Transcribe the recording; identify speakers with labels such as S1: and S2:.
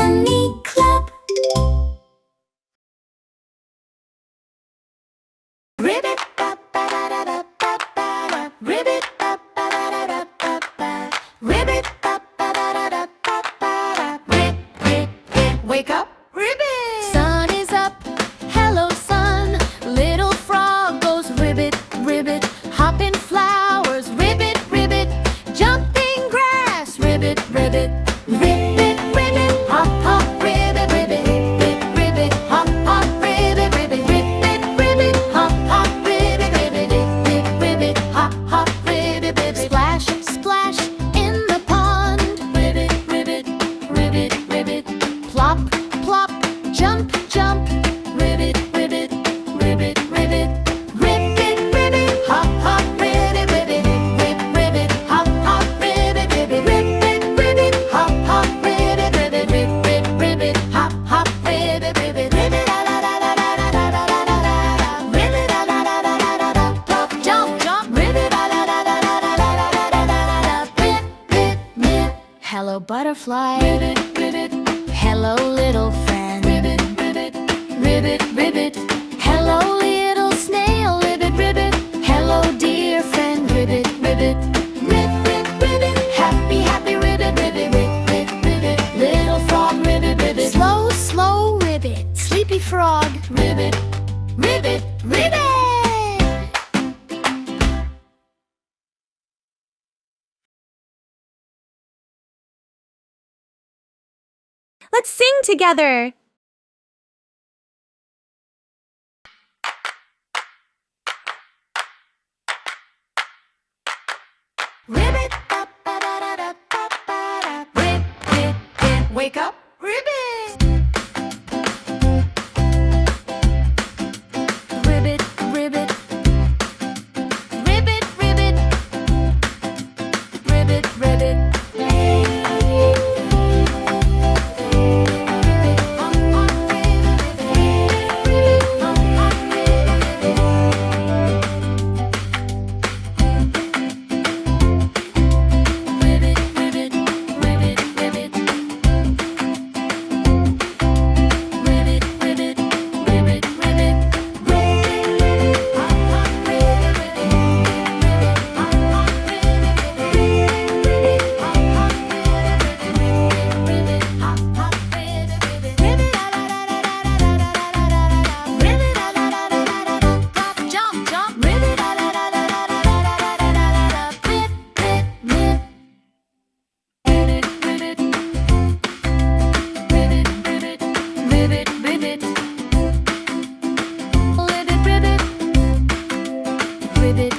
S1: Hummy Club. Ribbit, ba-ba-da-da-ba-ba-da. Ribbit, ba-ba-da-da-ba-ba-da. Ribbit, ba-ba-da-da-ba-ba-da. Rib, rib, rib, wake up, Ribbit! Sun is up, hello sun. Little frog goes ribbit, ribbit. Hopping flowers, ribbit, ribbit. Jumping grass, ribbit, ribbit. Ribbit, ribbit, hop, hop, ribbit, ribbit. Ribbit, ribbit, hop, hop, ribbit, ribbit. Ribbit, ribbit, hop, hop, ribbit, ribbit. Ribbit, ribbit, hop, hop, ribbit, ribbit. Splash, splash in the pond. Ribbit, ribbit, ribbit, ribbit. Plop, plop, jump, jump. Ribbit, ribbit, ribbit, ribbit. Ribbit, ribbit, hop, hop, ribbit, ribbit. Rib, ribbit, hop, hop, ribbit, ribbit. Ribbit, ribbit, hop, hop, ribbit, ribbit. Ribbit, ribbit, hop, hop, ribbit, ribbit. Ribbit, da da da da da da da da da da. Ribbit, da da da da da da da. Plop, jump, jump. Ribbit, da da da da da da da da da da da. Rib, rib, rib. Hello, butterfly. Ribbit, ribbit. Hello, little friend. Ribbit, ribbit, ribbit, ribbit. Hello, little snail. Ribbit, ribbit. Hello, dear friend. Ribbit, ribbit. Ribbit, ribbit. Happy, happy ribbit, ribbit, ribbit, ribbit. Little frog, ribbit, ribbit. Slow, slow ribbit. Sleepy frog. Ribbit, ribbit, ribbit.
S2: Let's sing together.
S1: Ribbit, ba-ba-da-da-ba-ba-da. Rib, rib, rib, wake up, Ribbit! Ribbit, ribbit. Ribbit, ribbit. Ribbit, ribbit. Ribbit,